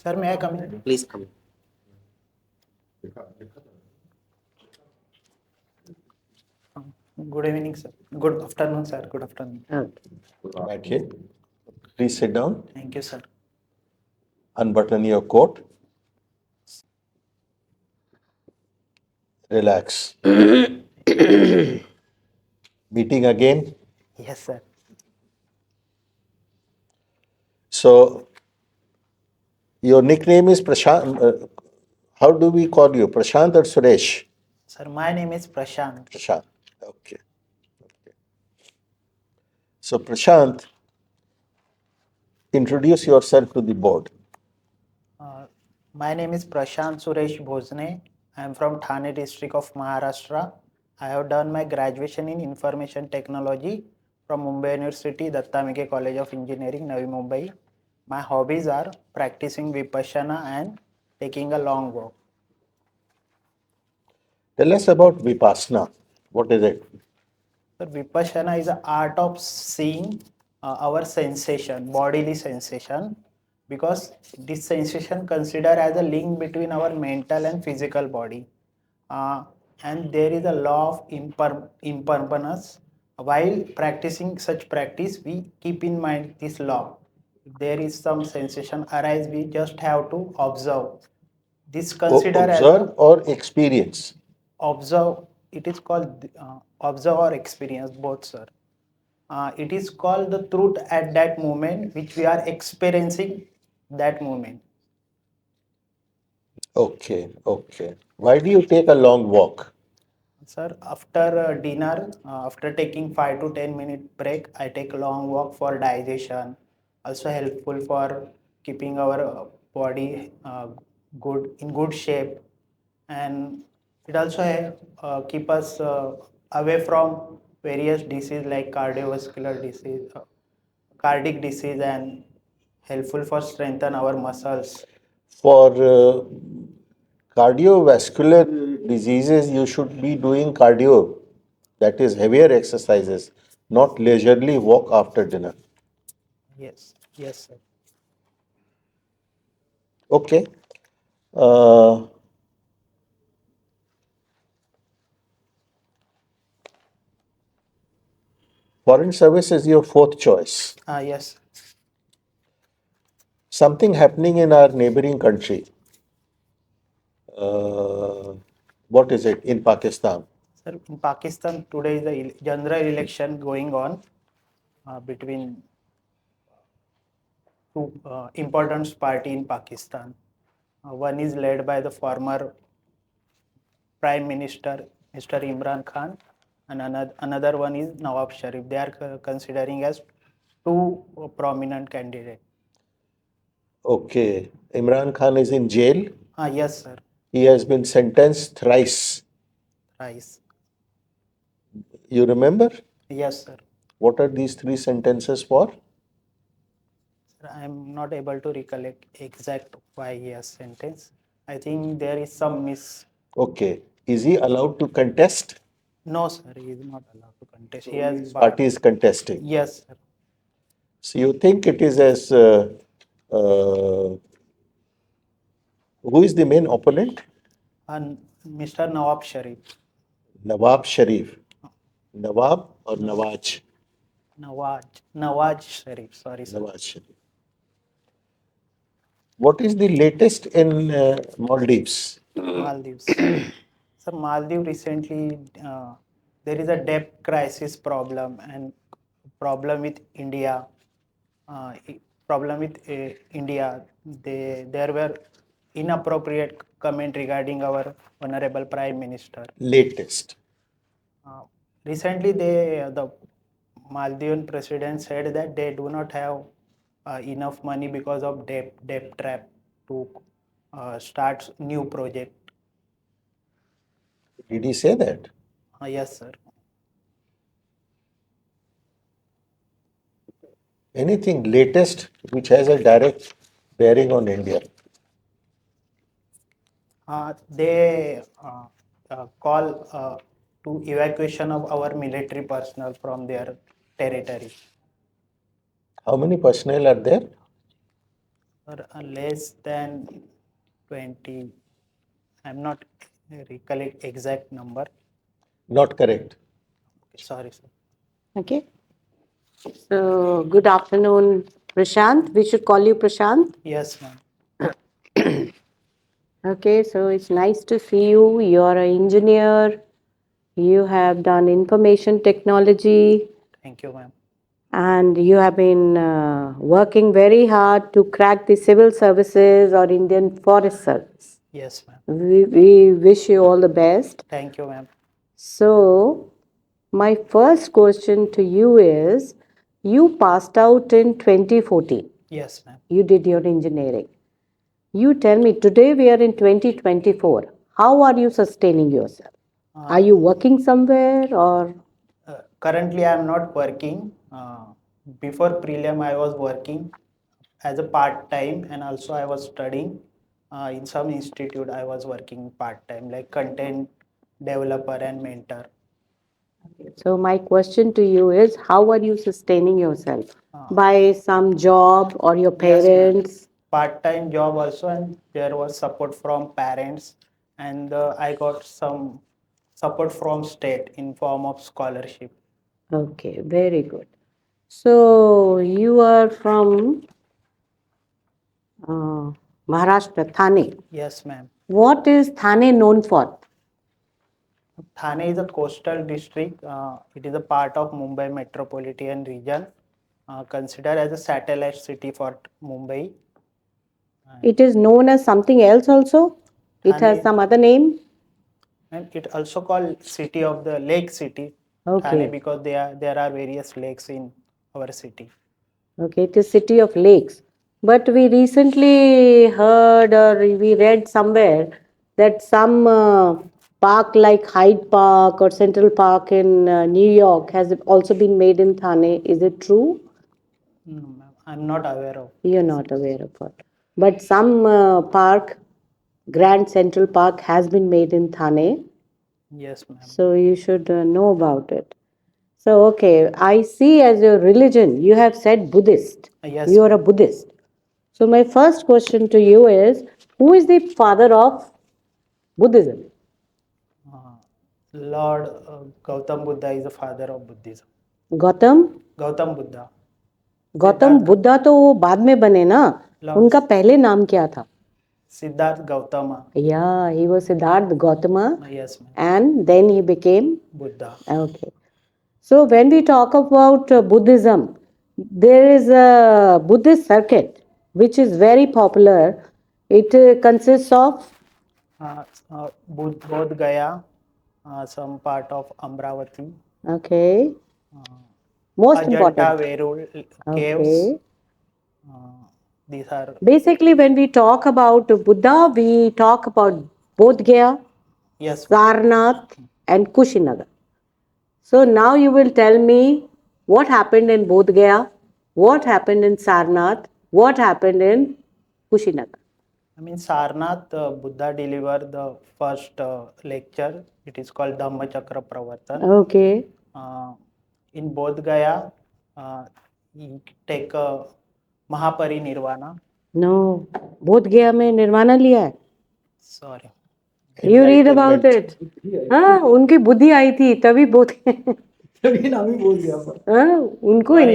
Sir, may I come in? Please come. Good evening, sir. Good afternoon, sir. Good afternoon. Okay. Please sit down, Thank you, sir. unbutton your coat, relax. Meeting again. Yes, sir. So, your nickname is Prashant. How do we call you? Prashant or Suresh? Sir, my name is Prashant. Prashant. Okay. So, Prashant, introduce yourself to the board. My name is Prashant Suresh Bhojane. I am from Thane district of Maharashtra. I have done my graduation in Information Technology from Mumbai University, Datta Mekhe College of Engineering, Navi Mumbai. My hobbies are practicing Vipassana and taking a long walk. Tell us about Vipassana. What is it? So Vipassana is the art of seeing our sensation, bodily sensation, because this sensation considered as a link between our mental and physical body. Uh, and there is a law of impermanence. While practicing such practice, we keep in mind this law. If there is some sensation arise, we just have to observe. This consider as a Observe or experience? observe. It is called observe or experience, both, sir. It is called the truth at that moment which we are experiencing that moment. Okay, okay. Why do you take a long walk? Sir, after dinner, after taking 5 to 10 minute break, I take a long walk for digestion. Also helpful for keeping our body good in good shape, and it also keep us away from various disease like cardiovascular disease, cardiac disease, and helpful for strengthen our muscles. For cardiovascular diseases, you should be doing cardio, that is heavier exercises, not leisurely walk after dinner. Yes, yes, sir. Okay. Uh, Foreign service is your fourth choice. Yes. Something happening in our neighboring country. Uh, what is it in Pakistan? Sir, in Pakistan today is the general election going on between two important party in Pakistan. One is led by the former Prime Minister Mr. Imran Khan, and another one is Nawab Sharif. They are considering as two prominent candidates. Okay. Imran Khan is in jail. Yes, sir. He has been sentenced thrice. Rice. You remember? Yes, sir. What are these three sentences for? Sir, I am not able to recollect exact why he has sentenced. I think there is some miss. Okay. Is he allowed to contest? No, sir, he is not allowed to contest. He has His party is contesting. Yes, sir. So you think it is as uh, who is the main opponent? And Mr. Nawab Sharif. Nawab Sharif. Nawab or Nawaj? Nawaz Sharif. Sorry, sir. Nawaz Sharif. What is the latest in Maldives? Maldives. Sir, Maldives recently there is a debt crisis problem and problem with India. Problem with India. There were inappropriate comment regarding our honorable Prime Minister. Latest. Recently, the Maldivian president said that they do not have enough money because of debt trap to start new project. Did he say that? Yes, sir. Anything latest which has a direct bearing on India? They call to evacuation of our military personnel from their territory. How many personnel are there? or less than 20. I'm not recollect exact number. Not correct. Okay, sorry, sir. Okay. So, good afternoon, Prashant. We should call you Prashant. Yes, ma'am. Okay, so it's nice to see you. You're an engineer. You have done information technology Thank you, ma'am. and you have been working very hard to crack the civil services or Indian Forest Service. Yes, ma'am. We wish you all the best. Thank you, ma'am. So, my first question to you is you passed out in 2014. Yes, ma'am. You did your engineering. You tell me, today we are in 2024. How are you sustaining yourself? Are you working somewhere or? Currently, I am not working. Before prelim, I was working as a part time, and also I was studying in some institute. I was working part time, like content developer and mentor. So, my question to you is how are you sustaining yourself? By some job or your Yes, ma'am. parents? Part time job also, and there was support from parents, and I got some support from state in form of scholarship. Okay, very good. So, you are from Maharashtra, Thane. Yes, ma'am. What is Thane known for? Thane is a coastal district. It is a part of Mumbai metropolitan region, considered as a satellite city for Mumbai. It is known as something else also? It has Thane, some other name? and it also called city of the lake city, Okay. Thane, because there are various lakes in our city. Okay, it is city of lakes. But we recently heard or we read somewhere that some park like Hyde Park or Central Park in New York has also been made in Thane. Is it true? No, ma'am, I'm not aware of. You're not aware of it. But some park, Grand Central Park, has been made in Thane. Yes, ma'am. So you should know about it. So, okay, I see as your religion, you have said Buddhist. Yes, You are a ma'am. Buddhist. So, my first question to you is who is the father of Buddhism? Uh, Lord Gautam Buddha is the father of Buddhism. Gautam Gautam Buddha. Gautam Siddhartha. Buddha तो वो बाद में बने ना Lord उनका पहले नाम क्या था Siddharth Gautama. Yeah, he was Siddharth Gautama Yes, ma'am. and then he became Buddha. okay. So when we talk about Buddhism, there is a Buddhist circuit which is very popular. It consists of Bodh Gaya, some part of Amravati, okay, uh, most Ajanta important. Verul caves. Okay. Uh, these are Basically, when we talk about Buddha, we talk about Bodh Gaya, yes, Sarnath, and Kushinagar. So now you will tell me what happened in Bodh Gaya, what happened in Sarnath, what happened in Kushinagar. I mean Sarnath. Buddha delivered the first lecture. It is called Dhammachakra Pravartan. Okay. Uh, in Bodh Gaya, he take Mahaparinirvana. No, Bodh Gaya में निर्वाणा लिया है. Sorry. You read about it. हाँ, उनकी बुद्धि आई थी तभी बोध तभी नाम ही बोल दिया पर हाँ, उनको Sorry.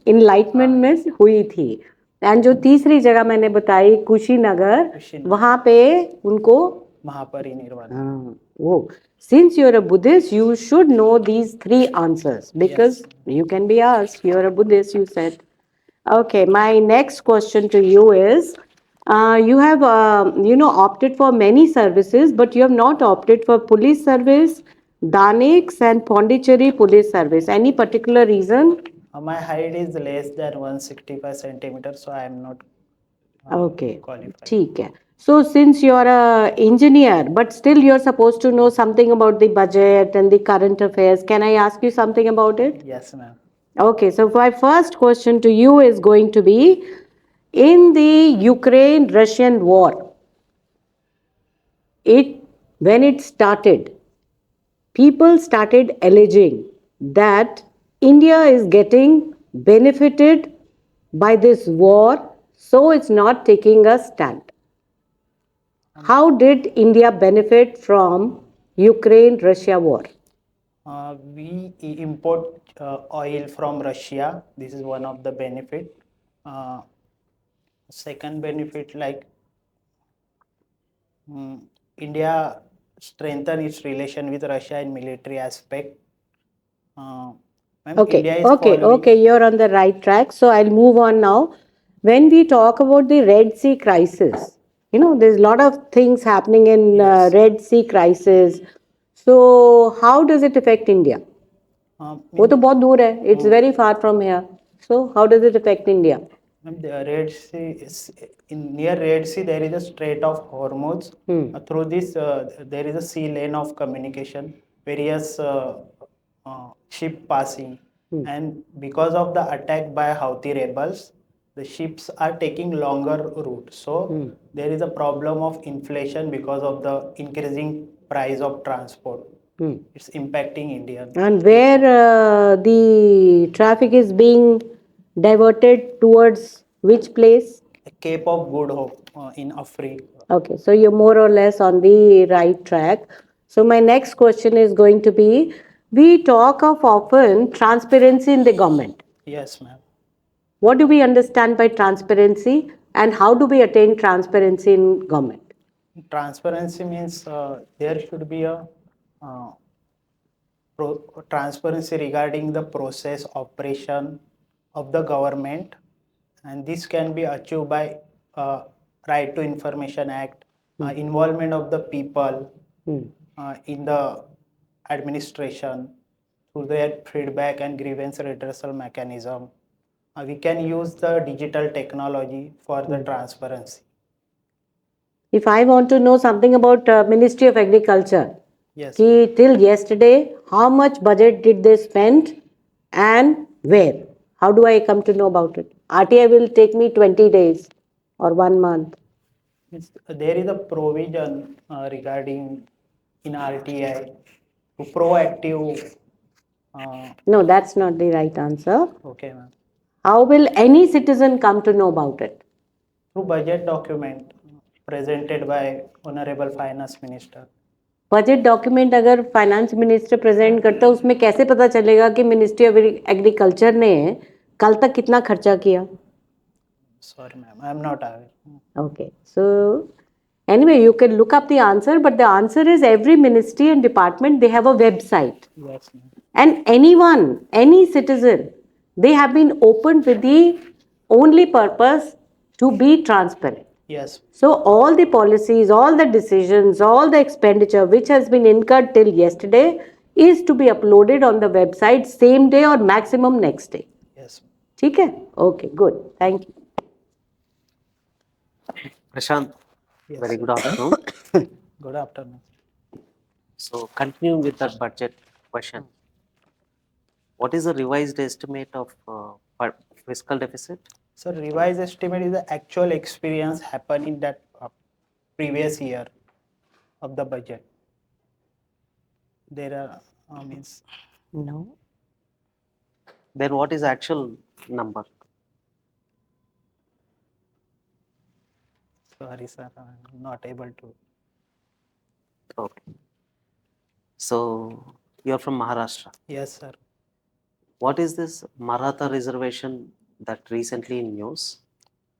इनलाइटमेंट में हुई थी एंड जो तीसरी जगह मैंने बताई कुशीनगर कुशीनगर। वहां पे उनको Mahaparinirvana. हाँ, वो since you're a Buddhist you should know these three answers because you can be asked you're a Buddhist you said okay my next question to you is you have opted for many services but you have not opted for police service Danix and Pondicherry police service any particular reason My height is less than 165 centimeters, so I am not okay qualified. ठीक है so since you're a engineer but still you're supposed to know something about the budget and the current affairs can I ask you something about it Yes, ma'am. okay so my first question to you is going to be in the Ukraine Russian war it when it started people started alleging that India is getting benefited by this war So it's not taking a stand. How did India benefit from Ukraine-Russia war? We import oil from Russia. This is one of the benefit. Uh, Second benefit, like India strengthen its relation with Russia in military aspect. Ma'am, Okay, India is okay, following. okay, you're on the right track. So I'll move on now. When we talk about the Red Sea crisis, there's a lot of things happening in Yes. Red Sea crisis. So how does it affect India? वो तो Means, बहुत दूर है. It's very far from here. So how does it affect India? ma'am, the Red Sea is in near Red Sea. There is a Strait of Hormuz. Through this, there is a sea lane of communication. Various ship passing, and because of the attack by Houthi rebels, the ships are taking longer route. So there is a problem of inflation because of the increasing price of transport. It's impacting Indian. And where the traffic is being diverted towards which place? Cape of Good Hope in Africa. Okay, so you're more or less on the right track. So my next question is going to be, we talk of often transparency in the government. Yes, ma'am. What do we understand by transparency and how do we attain transparency in government? Transparency means there should be a uh, transparency regarding the process operation of the government, and this can be achieved by right to information act, involvement of the people in the administration through their feedback and grievance redressal mechanism. We can use the digital technology for the transparency. If I want to know something about Ministry of Agriculture, Yes. till yesterday, how much budget did they spend and where? How do I come to know about it? RTI will take me 20 days or 1 month. There is a provision regarding in RTI to proactive. No, that's not the right answer. Okay, ma'am. How will any citizen come to know about it? Through budget document presented by Honorable Finance Minister. Budget document अगर finance minister present करता है उसमें कैसे पता चलेगा कि ministry of agriculture ने कल तक कितना खर्चा किया? Sorry, ma'am, I am not aware. Okay, so anyway, you can look up the answer, but the answer is every ministry and department, they have a website. Yes, ma'am. And anyone, any citizen, they have been opened with the only purpose to be transparent. Yes. So all the policies, all the decisions, all the expenditure which has been incurred till yesterday is to be uploaded on the website same day or maximum next day. Yes. ठीक है? Okay, good. Thank you. Prashant, Yes. very good afternoon. Good afternoon. So, continuing with that budget question, what is the revised estimate of fiscal deficit? So revised estimate is the actual experience happened in that previous year of the budget. There are means No. Then, what is actual number? sorry, sir, I'm not able to. Okay. So, you are from Maharashtra. Yes, sir. What is this Maratha reservation that recently in news?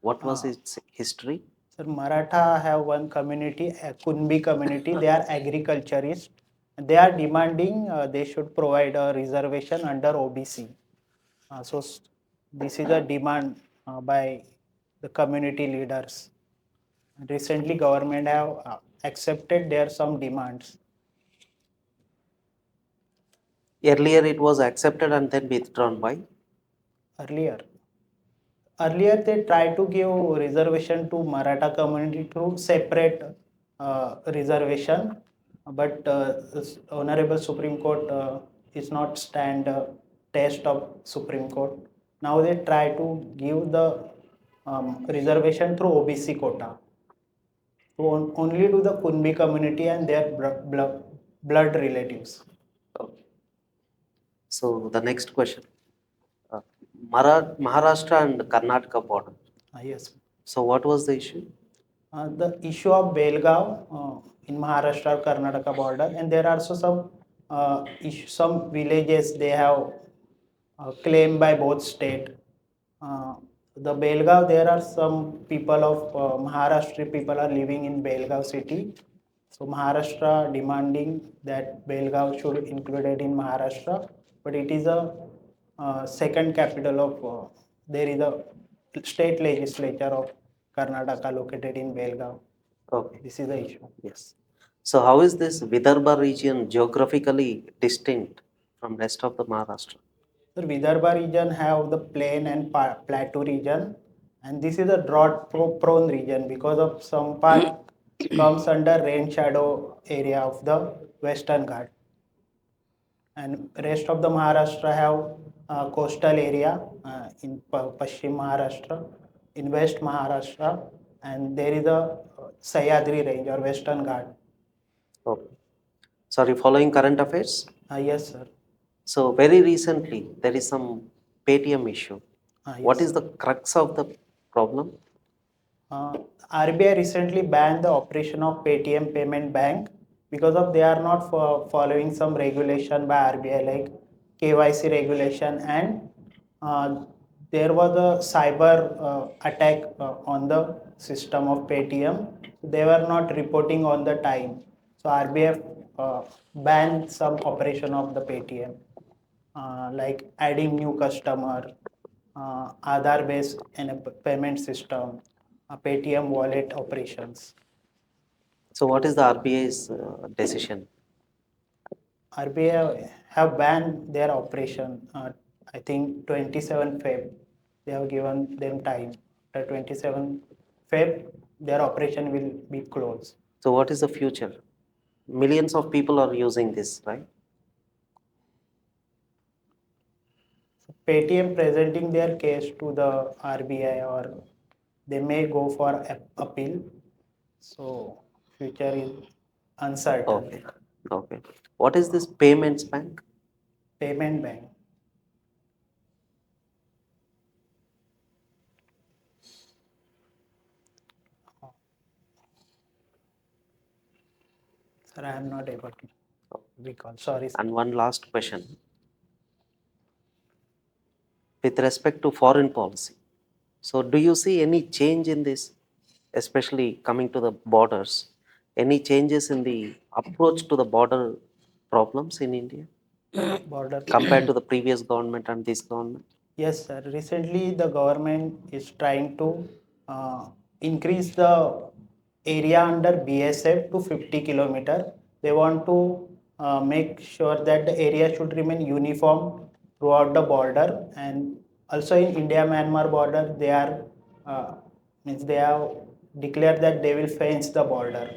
What was its history? Sir, Maratha have one community, a Kunbi community. They are agriculturists. They are demanding they should provide a reservation under OBC. This is a demand by the community leaders. Recently, government have accepted their some demands. Earlier, it was accepted and then withdrawn by. Earlier they tried to give reservation to Maratha community through separate reservation, but Honorable Supreme Court is not stand test of Supreme Court. Now they try to give the reservation through OBC quota to only to the Kunbi community and their blood relatives. Okay. So, the next question. Maharashtra and Karnataka border. Yes. So what was the issue? The issue of Belgaum in Maharashtra Karnataka border, and there are also some villages they have claimed by both state. The Belgaum, there are some people of Maharashtra people are living in Belgaum city. So Maharashtra demanding that Belgaum should included in Maharashtra, but it is a second capital of there is a state legislature of Karnataka located in Belgaum. Okay. This is the issue. Yes. So how is this Vidarbha region geographically distinct from rest of the Maharashtra? The Vidarbha region have the plain and plateau region, and this is a drought prone region because of some part comes under rain shadow area of the Western Ghat, and rest of the Maharashtra have coastal area in Pashchim Maharashtra, in West Maharashtra, and there is a Sahyadri range or Western Ghat. Okay. Sorry, following current affairs? Yes, sir. So very recently, there is some Paytm issue. Yes, What is the crux of the problem? Uh, RBI recently banned the operation of Paytm Payment Bank because of they are not following some regulation by RBI like KYC regulation, and there was a cyber attack on the system of Paytm. They were not reporting on the time, so RBI banned some operation of the Paytm, like adding new customer, Aadhaar based and a payment system, Paytm wallet operations. So what is the RBI's decision? RBI have banned their operation. I think 27 Feb. They have given them time. After 27 Feb, their operation will be closed. So what is the future? Millions of people are using this, right? Paytm presenting their case to the RBI, or they may go for appeal. So future is uncertain. Okay. Okay. What is this payments bank? Payment bank. Sir, I am not able to recall. Sorry, sir. And one last question. With respect to foreign policy, so do you see any change in this, especially coming to the borders? Any changes in the approach to the border problems in India Border. compared to the previous government and this government? Yes, sir. Recently, the government is trying to increase the area under BSF to 50 kilometer. They want to make sure that the area should remain uniform throughout the border, and also in India-Myanmar border, they are means they have declared that they will fence the border.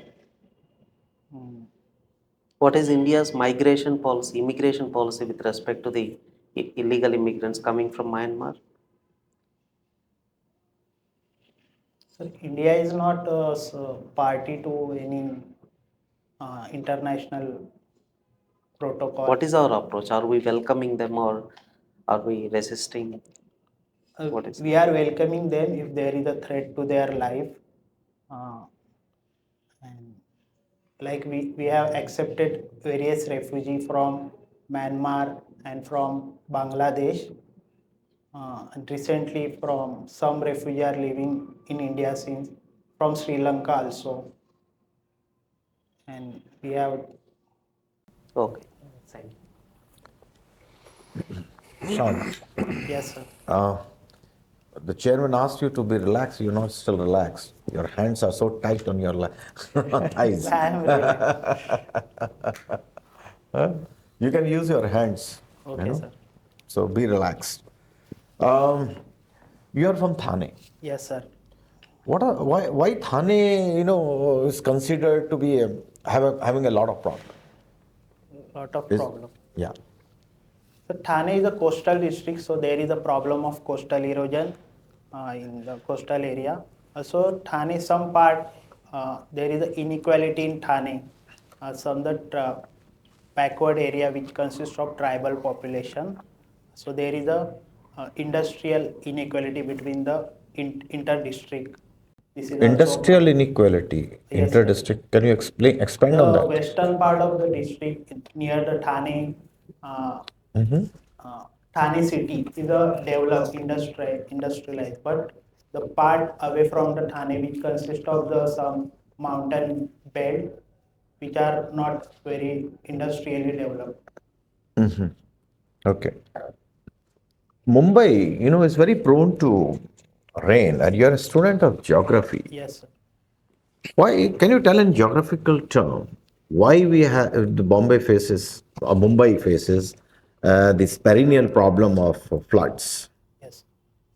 What is India's migration policy, immigration policy with respect to the illegal immigrants coming from Myanmar? So India is not a party to any international protocol. What is our approach? Are we welcoming them or are we resisting? What is We are welcoming them if there is a threat to their life. And like we have accepted various refugees from Myanmar and from Bangladesh. And recently from some refugees are living in India since from Sri Lanka also. And we have Okay. Sean, yes, sir. the chairman asked you to be relaxed. You're not still relaxed. Your hands are so tight on your thighs. I am ready. You can use your hands. Okay, sir. So be relaxed. You are from Thane. Yes, sir. Why Thane, is considered to be having a lot of problem? Lot of problem. Yeah. So Thane is a coastal district, so there is a problem of coastal erosion in the coastal area. Also, Thane, some part there is a inequality in Thane. Some the backward area which consists of tribal population. So there is a industrial inequality between the inter-district This is also Industrial inequality, Yes, sir. inter-district. Can you expand on the that? western part of the district near the Thane, Mhm. Thane city is a developed industrialized, but the part away from the Thane, which consists of the some mountain belt, which are not very industrially developed. Okay. Mumbai, is very prone to rain, and you're a student of geography. Yes, sir. Why? Can you tell in geographical term why we have the Bombay faces or Mumbai faces this perennial problem of floods? Yes.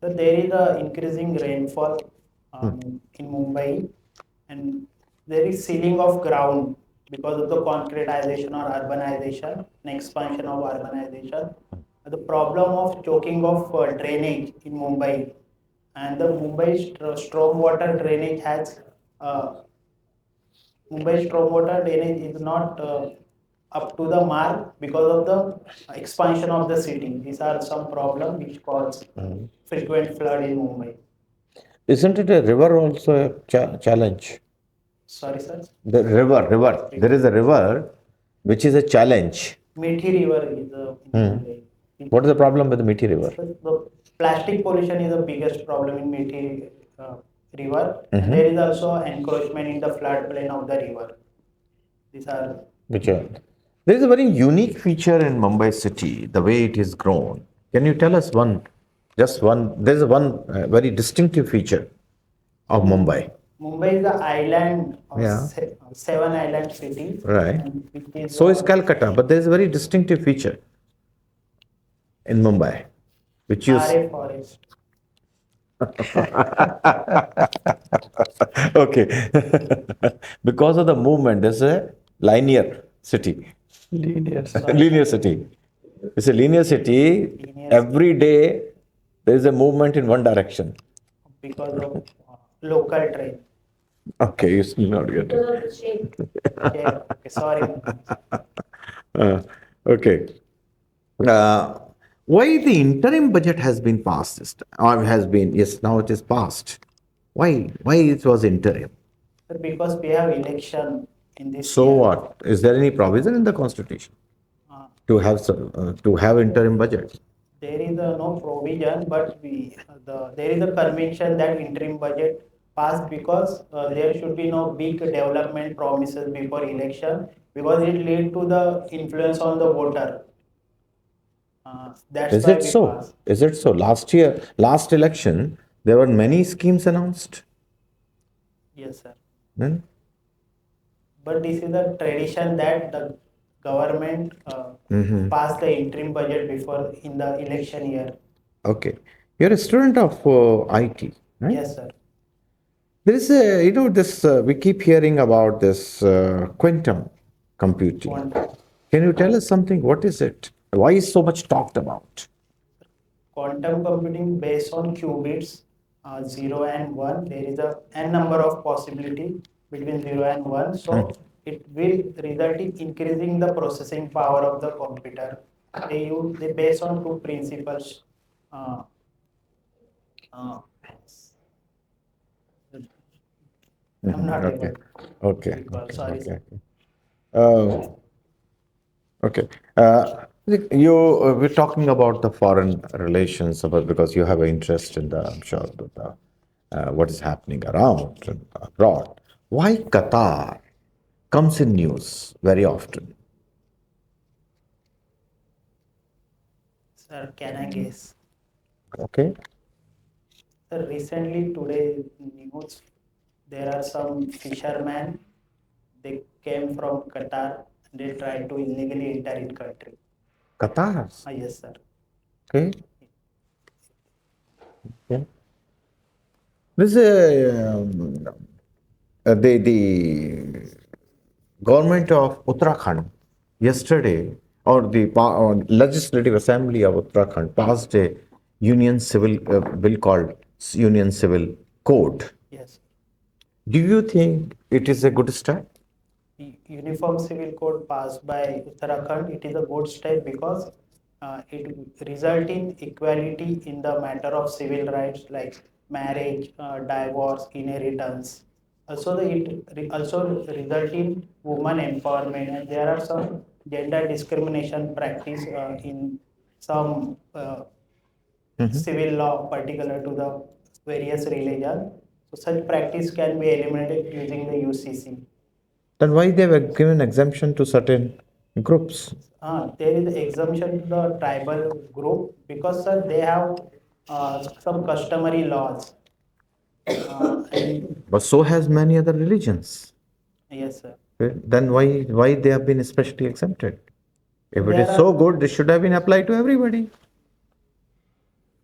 So there is a increasing rainfall in Mumbai, and there is sealing of ground because of the concretization or urbanization and expansion of urbanization. The problem of choking of drainage in Mumbai, and the stormwater drainage has uh, Mumbai stormwater drainage is not up to the mark because of the expansion of the city. These are some problems which cause frequent flood in Mumbai. Isn't it a river also a challenge? Sorry, sir. The river. There is a river which is a challenge. Methi River is in Mumbai. What is the problem with the Methi River? So the plastic pollution is the biggest problem in Methi River, and there is also encroachment in the floodplain of the river. These are Which there is a very unique feature in Mumbai city, the way it is grown. Can you tell us just one? There is one very distinctive feature of Mumbai. Mumbai is the island of Yeah. seven island city. Right. And which is So is Calcutta, but there is a very distinctive feature in Mumbai, which is RA forest. okay. Because of the movement, there's a linear city. Linear city. It's a linear city. Linear Every day there is a movement in one direction. because of local train. Okay, you still not get it. Yeah, okay, sorry. Okay. Uh, why the interim budget has been passed or has been, yes, now it is passed. Why? Why it was interim? Sir, because we have election in this So year. what? Is there any provision in the constitution Uh, to have interim budget? there is no provision, but there is a convention that interim budget passed because there should be no big development promises before election because it lead to the influence on the voter. That's Is why it we so? passed. Is it so? Last election, there were many schemes announced. Yes, sir. Hmm? But this is a tradition that the government pass the interim budget before in the election year. Okay. You're a student of IT, right? Yes, sir. There is this, we keep hearing about this quantum computing. Quantum. Can you tell us something? What is it? Why is so much talked about? Quantum computing based on qubits, 0 and 1. There is a n number of possibility between 0 and 1. So it will result in increasing the processing power of the computer. They based on two principles. Uh, uh, I'm not Okay. able Okay. to recall. Sorry, sir. Uh, okay. We're talking about the foreign relations because you have an interest in I'm sure, what is happening around and abroad. Why Qatar comes in news very often? Sir, can I guess? Okay. Sir, recently today news, there are some fishermen. They came from Qatar. They tried to illegally enter in country. Qatar. Yes, sir. Okay. Yeah. This is the government of Uttarakhand yesterday, or the legislative assembly of Uttarakhand passed a union civil bill called Union Civil Code. Yes. Do you think it is a good step? Uniform Civil Code passed by Uttarakhand. It is a good step because it result in equality in the matter of civil rights like marriage, divorce, inheritance. Also, also result in woman empowerment, and there are some gender discrimination practice in some civil law, particular to the various religion. So such practice can be eliminated using the UCC. Then why they were given exemption to certain groups? There is exemption to the tribal group because sir, they have some customary laws. And But so has many other religions. yes, sir. Then why they have been especially exempted? If it There is so are- good, this should have been applied to everybody.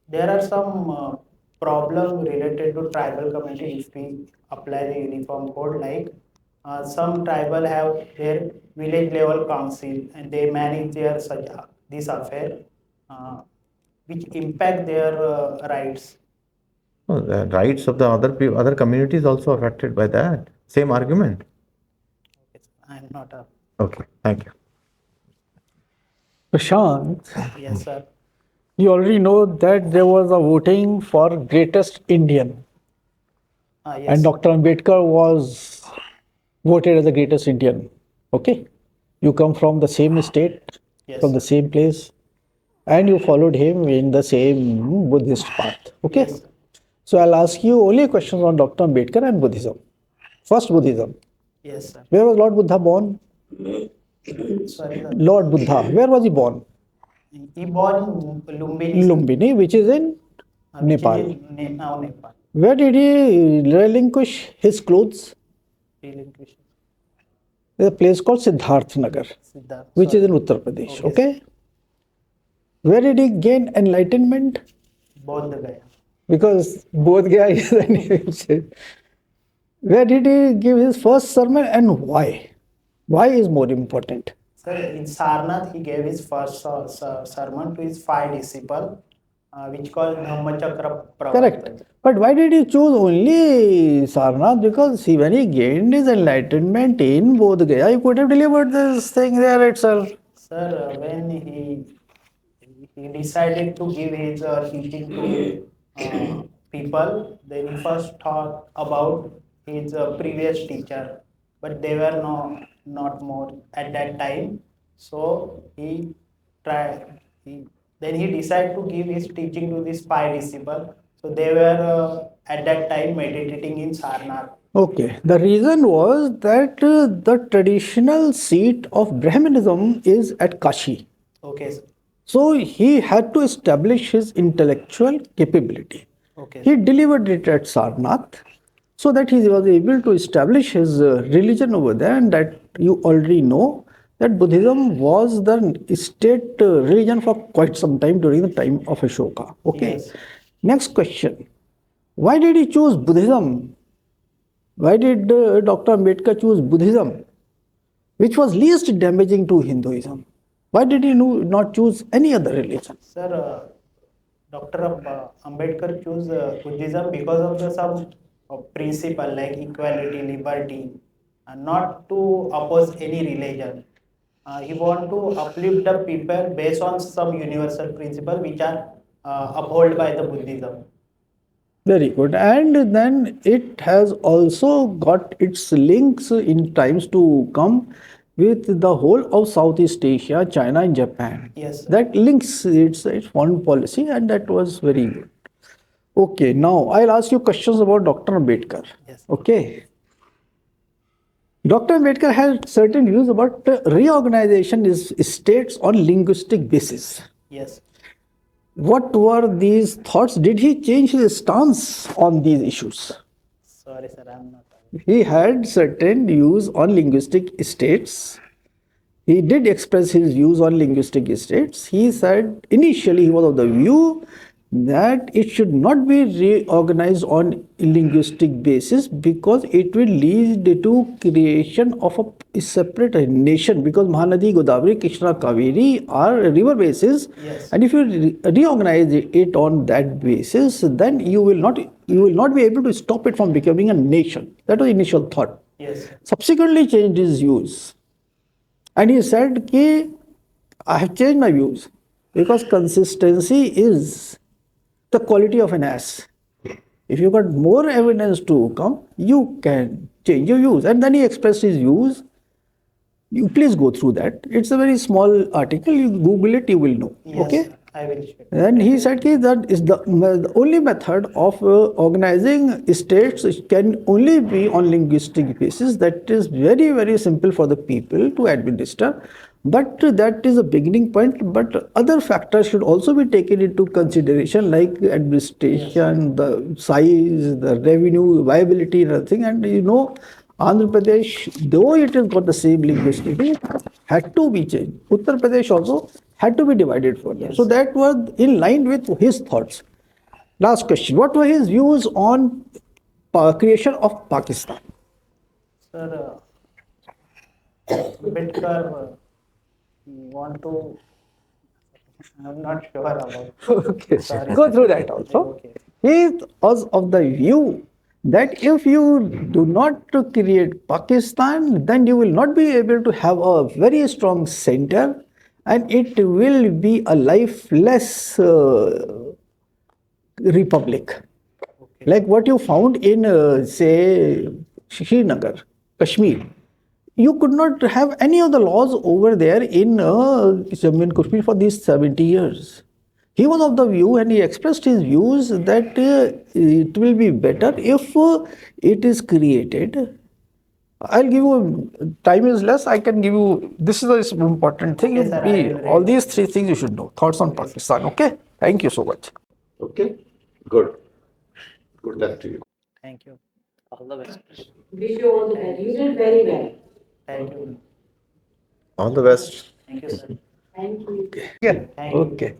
There are some problem related to tribal community if we apply the uniform code. Like some tribal have their village level council and they manage their such this affair, uh, which impact their rights. Oh, the rights of the other communities also affected by that. Same argument. I'm not a Okay, thank you. Prashant, yes, sir. you already know that there was a voting for greatest Indian, Yes. and Dr. Ambedkar was voted as the greatest Indian. Okay, you come from the same state, Yes. from the same place, and you followed him in the same Buddhist path. Okay, Yes. so I'll ask you only questions on Dr. Ambedkar and Buddhism. First, Buddhism. Yes, sir. Where was Lord Buddha born? Sorry, sir. Lord Buddha. Where was he born? He born in Lumbini, Lumbini, which is in which Nepal. is in now Nepal. Where did he relinquish his clothes? Relinquish. There's a place called Siddharth Nagar, Siddharth. which is in Uttar Pradesh. Okay. Okay. Where did he gain enlightenment? Bodh Gaya. Because Bodh Gaya is the name. Where did he give his first sermon and why? Why is more important? Sir, in Sarnath, he gave his first sermon to his 5 disciples, which called Dhammachakra Pravartan. Correct. But why did he choose only Sarnath? Because when he gained his enlightenment in Bodh Gaya, he could have delivered this thing there itself. Sir, when he decided to give his teaching to people, then he first thought about his previous teacher, but they were not more at that time. So he tried. Then he decided to give his teaching to these 5 disciples. So they were at that time meditating in Sarnath. Okay, the reason was that the traditional seat of Brahmanism is at Kashi. Okay, sir. So he had to establish his intellectual capability. Okay, He delivered it at Sarnath so that he was able to establish his religion over there, and that you already know that Buddhism was the state religion for quite some time during the time of Ashoka. Okay. Yes. Next question. Why did he choose Buddhism? Why did Dr. Ambedkar choose Buddhism, which was least damaging to Hinduism? Why did he not choose any other religion? Sir, Dr. Ambedkar chose Buddhism because of the some principle like equality, liberty, and not to oppose any religion. He want to uplift the people based on some universal principle which are upheld by the Buddhism. Very good. And then it has also got its links in times to come with the whole of Southeast Asia, China, and Japan. Yes, sir. That links its foreign policy, and that was very good. Okay, now I'll ask you questions about Dr. Ambedkar. Yes. Okay. Dr. Ambedkar had certain views about reorganization is states on linguistic basis. Yes. What were these thoughts? Did he change his stance on these issues? Sorry, sir, I'm not. He had certain views on linguistic states. He did express his views on linguistic states. He said initially he was of the view that it should not be reorganized on linguistic basis because it will lead to creation of a separate nation, because Mahanadi, Godavari, Krishna, Kaveri are river bases. Yes. And if you reorganize it on that basis, then you will not be able to stop it from becoming a nation. That was the initial thought. Yes. Subsequently changed his views. And he said, I have changed my views because consistency is the quality of an ass. If you got more evidence to come, you can change your views. And then he expressed his views. You please go through that. It's a very small article. You Google it, you will know. Yes, Okay. sir. I will check. And he said ki that is the only method of organizing states can only be on linguistic basis. That is very, very simple for the people to administer. But that is a beginning point. But other factors should also be taken into consideration, like administration, the size, the revenue, viability, and everything. And Andhra Pradesh, though it has got the same linguistic, it had to be changed. Uttar Pradesh also had to be divided further. So that was in line with his thoughts. Last question. What were his views on creation of Pakistan? Sir, Ambedkar want to. I'm not sure about. Okay, Sorry. go through that also. Okay. He was of the view that if you do not create Pakistan, then you will not be able to have a very strong center, and it will be a lifeless republic. Like what you found in, say, Srinagar, Kashmir. You could not have any of the laws over there in Jammu and Kashmir for these 70 years. He was of the view and he expressed his views that it will be better if it is created. I'll give you, time is less, I can give you, this is the important thing. Okay, sir, I will All read. these three things you should know. Thoughts on Pakistan, okay? Thank you so much. Okay, good. Good luck to you. Thank you. All the best. Wish you all the best. You did very well. Thank you. All the best. Thank you, sir. Thank you. Yeah. Thank you. Okay.